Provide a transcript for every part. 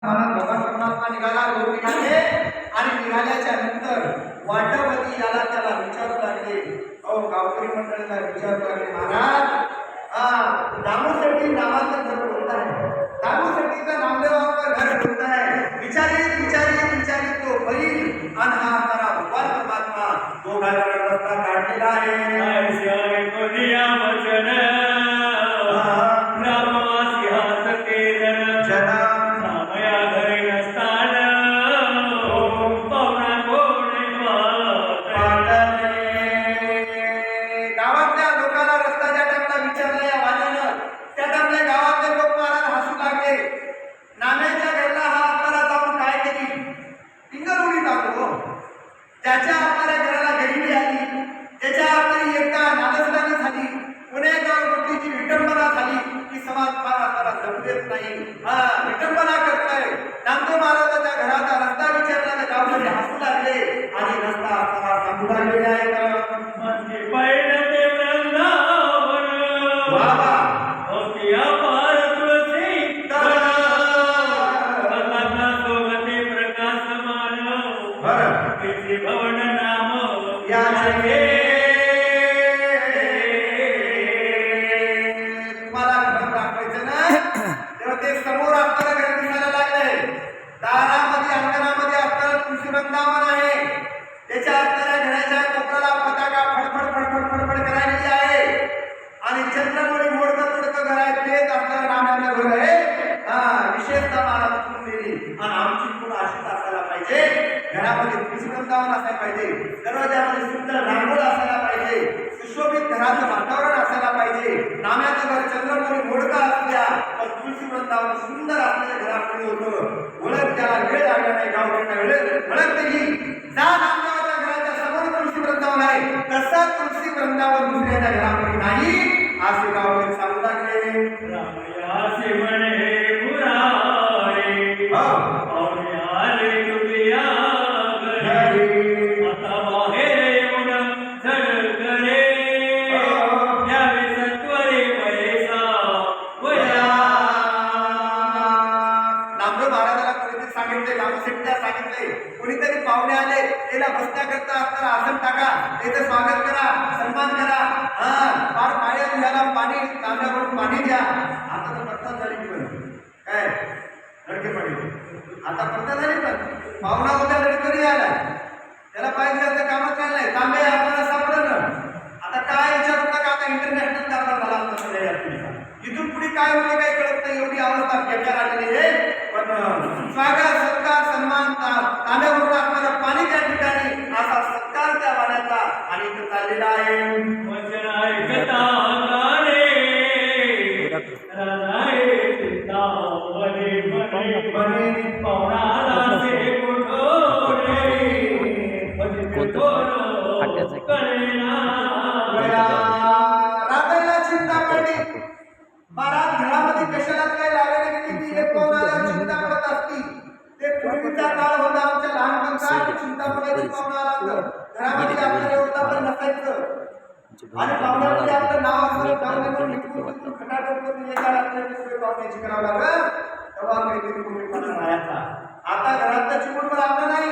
परमात्मा निघाला, लोक निघाले आणि निघाल्याच्या नंतर वाटवती याला त्याला विचारू लागले. गावकरी मंडळीला विचारू लागले, महाराज दामोदरजी नावाचं घर कोणतं आहे? दामोदरजीचं नामदेवाचं घर कोणतं आहे? विचारित विचारित विचारित तो बैल आणि हा तारा भगवान परमात्मा दोघांचा रस्ता काढलेला आहे. त्याच्या आपल्या घराला गरिबी आली, त्याच्या आपली एकदा नादस्तानी झाली, पुण्याच्या गोष्टीची विटंबना झाली की समाज फार आपल्याला जमू देत नाही, विटंबना करताय. नामदेव महाराजाच्या घराचा रस्ता विचारला तर गावकरी हसू लागले आणि रस्ता आपल्याला सांगू लागलेले आहे. भवन नाम तुम्हाला घर दाखवायचं ना, तेव्हा ते समोर आपल्याला घर दिसायला लागलंय. दारामध्ये अंगणामध्ये आपल्याला तुळशी वृंदावन आहे. त्याच्या आपल्याला घराच्या कोपऱ्याला पताका फडफड फडफड फडफड करायची आहे आणि चंद्रमुळी मोडकं तोडकं घर आहे. तेच आपल्याला नाम्याचं घर आहे. विशेषतः मला चुकून दिली आणि आमची पुढं अशीच असायला पाहिजे. घरामध्ये तुळशी वृंदावन असायला पाहिजे, दरवाजामध्ये सुंदर रांगोळ असायला पाहिजे, सुशोभित घराचं वातावरण असायला पाहिजे. नाम्याचं घर चंद्रमुळी मोडका असू द्या पण तुळशी वृंदावन सुंदर असलेल्या घरापुढे होतं. ओळख त्याला वेळ लागला नाही, गावकऱ्यांना वेळ ओळख दिली. जा नामदेवाच्या घराच्या समोर तुळशी वृंदावन आहे, तसा तुळशी वृंदावन दुसऱ्याच्या घरापुढे नाही असे गावकरी सांगू लागले. सांगितले कोणीतरी पाहुणे आले, त्याला बसण्याकरता असताना आसन टाका, त्याचं स्वागत करा, सन्मान करा, फार पाया घ्यायला पाणी तांब्यावरून पाणी द्या. आता तर पत्ता झाली पण काय लडकेपणे, आता पत्ता झाली पण पाहुणा उद्या लडकरी आला, त्याला पाय घ्यायचं कामच नाही, तांबे आपल्याला सापडलं. आता काय विचारू नका, आता इंटरनॅशनल कारभार झाला असता. इथून पुढे काय होते काही कळत नाही, एवढी अवस्था बेकार आलेली आहे. पण स्वागत सत्कार सन्मान तांब्यावरून आपल्याला पाणी त्या ठिकाणी असा सत्कार त्या वाण्याचा आणि इथं चाललेला आहे. वचन ऐकता राधायला चिंता पडली. महाराज घरामध्ये कशाला काय लागले की एक पाहुणाला चिंता पडत असती. ते पूर्वीचा काळ होता, आमच्या लहानपणचा चिंता पडायची. पाहुणाला घरामध्ये आपल्याला एवढा पण नसायचं आणि पाहुण्यामध्ये आपलं नाव असलं पाहुण्यावर लिखून खटाटोपून येणार आपल्याला सगळे पाहुण्याची करावं लागलं, तेव्हा काहीतरी पूर्वीपणा राहायचा. आता घरातलं चिमूट पण आपलं नाही.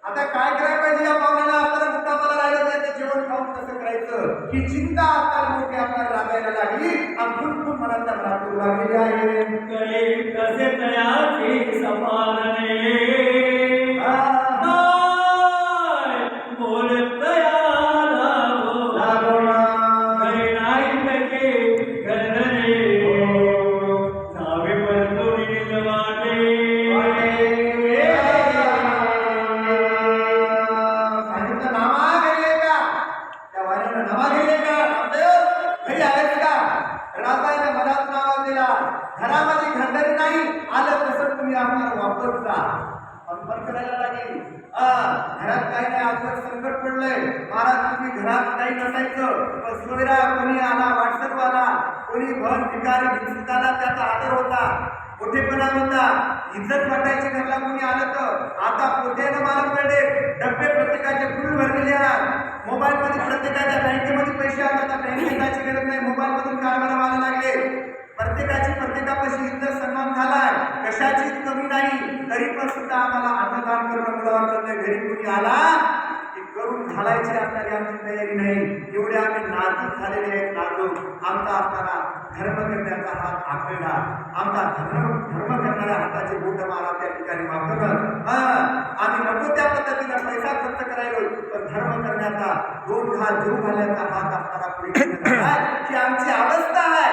आता काय करायला पाहिजे या पाहुण्याला? आपल्याला मुक्कामाला राहिलं तर जेवण खाऊन कसं करायचं ही चिंता आता मोठी आपल्याला लागायला लागली आणि फुटफुट मनातल्या मनात लागलेली आहे. कसे तयाची सपालने घरामध्ये घरदारी नाही आलं तसं तुम्ही आपल्याला वापरता पण करायला लागेल. घरात काही नाही, आजवर संकट पडलंय महाराज, तुम्ही घरात काही नसायचं पण सोयरा कोणी आला, व्हॉट्सअप आला, कोणी भवन ठिकाणी भिक्षुक आला, त्याचा आदर होता, मोठेपणा होता, इज्जत वाटायची. घरला कोणी आलं तर आता पोट्यानं मालक मिळते, डब्बे प्रत्येकाचे फुल भरलेले आहेत. मोबाईल मध्ये प्रत्येकाच्या बँकेमध्ये पैसे आले, आता बँकेत जायची गरज नाही, मोबाईल मधून कारभार व्हायला लागले. प्रत्येकाची प्रत्येकापाशी इज्जत सन्मान झालाय, कशाचीच कमी नाही, तरी पण सुद्धा आम्हाला अन्नदान करणं मुलांचं नाही. घरी कोणी आला की करून घालायची असणारी आमची तयारी नाही. एवढे आम्ही नाजूक झालेले आहेत. नाजूक आमचा असणारा धर्म करण्याचा हात आखलेला, आमचा धर्म करणाऱ्या हाताचे बोट मला त्या ठिकाणी मागणं. आम्ही नको त्या पद्धतीने पैसा खर्च करायलो, पण धर्म करण्याचा 2 घाल जीव घालण्याचा हात असताना पुढे ही आमची अवस्था आहे.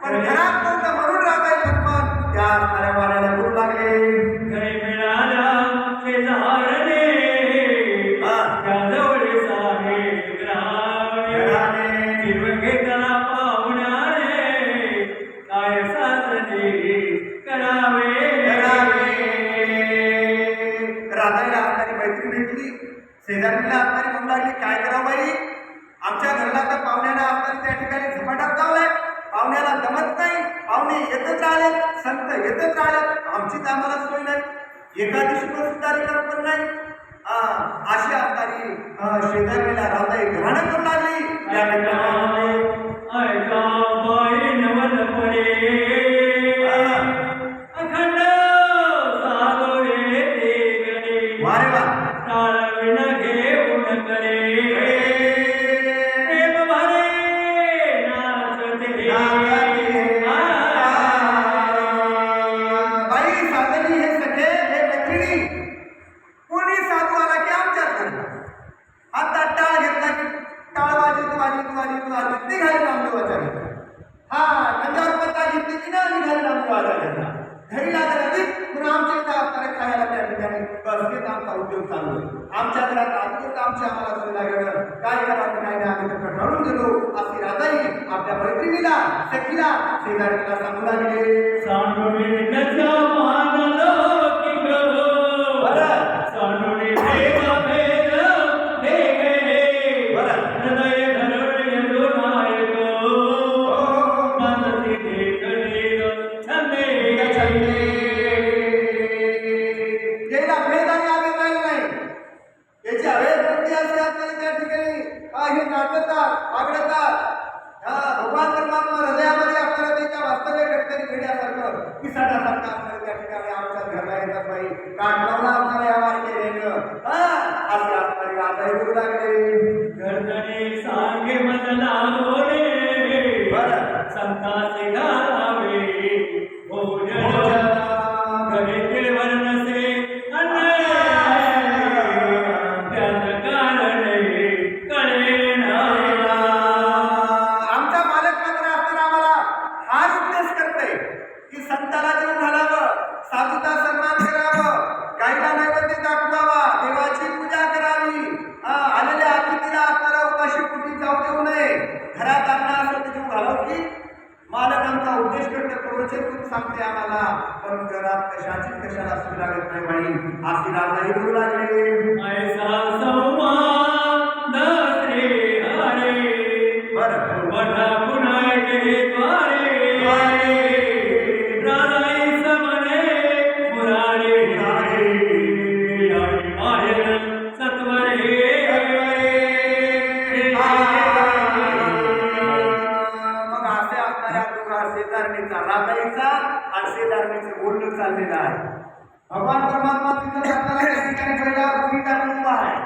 पण घरात नव्हतं म्हणून रागाय धर्म त्या असणाऱ्या वाऱ्याला करू लागले. घरी मिळाल्या शेजारने त्याजवळ सारे ग्रामे जीवन घेतला पाहुण्याने काय सासरे करावे. राधाईला असणारी मैत्री भेटली, शेजारीला असणारी म्हणू लागली काय करावं बाई, आमच्या घरला तर पाहुण्याला असणारी त्या ठिकाणी झपाटात लावलाय, पाहुण्याला जमत नाही, पाहुणे येतच राहिले, संत येतच राहिले, आमचीच आम्हाला सोय नाही, एका दिवशी पण सुद्धा रिकाम पण नाही. अशी असणारी शेजारीला राधाई ग्रहण करू लागली. या ठिकाणी ऐका बाई नवल पडे अखंड सालोळे ते वारे वा टाळविण घेऊन करे प्रेम भरे नाचते. बाई साधनी हे सगळे हे मैत्रिणी, कोणी साधू आला की आमच्यात घरला आता टाळ घेतला की टाळ वाजत निघाले नामदेवाच्या घरला. गंजावर पत्ता घेतली की ना निघाले नामदेवाच्या घरला. घरी लागत अधिक म्हणून आमच्या इथं असणारे खायला त्या ठिकाणी बसकेत आमचा उद्योग चालू आहे. आमच्या घरात अधिक आमची आम्हाला सोय लागलं, काय करावं काय नाही आम्ही तर कंटाळून गेलो. अशी राधाई आपल्या मैत्रिणीला सखीला शेजारीला सांगू लागले. सांडोळी नचा मानलो की गो सांडोळी भेद भेद भेगे हृदय धरण यदो नायक मानसी देखणे छंदे छंदे याला भेद आणि आवेग राहिला नाही. याची अवेद वृत्ती अशी असताना त्या ठिकाणी काही नाचतात आगडतात. भगवान परमात्मा हृदयामध्ये असणारा त्याच्या वास्तव्य ठिकाणी घेण्यासारखं पिसाटासारखं असणारं त्या ठिकाणी आमच्या घरला येतात बाई काटलावला असणारे आवाज केलेलं असे असणारी राधाई बोलू लागले. गर्दने सांगे मजला गोडे संतासे घालावे भोजन घरी वर्णसे अन्न त्याच कारणे कळेना. आमचा मालक मात्र असताना आम्हाला हाच उपदेश करते की संताला जेवण घालावं, साधूचा सन्मान करावं, गाईला नैवेद्य दाखवावा, देवाची पूजा करावी, आलेल्या अतिथीला असणारा उपाशी पोटी जाऊ देऊ नये, घरात अन्न असं ते जीव घालावं की मालक आमचा उपदेश करते, प्रवचन सांगते आम्हाला, पण घरात कशाला सुरू लागत नाही बाई. अशी राधाई बोलू लागले. ऐसा संवाद श्री हरे बरं वठा पुन्हा के द्वारे राधाई समने मुरारी आणि माहेर सत्वरे. मग असे असणाऱ्या दोघा शेजारणीचा राधाईचा आणि शेजारणीचं बोलणं चाललेलं आहे. भगवान परमात्मा तिथं जाताना त्या ठिकाणी पहिला भूमिका उभा आहे.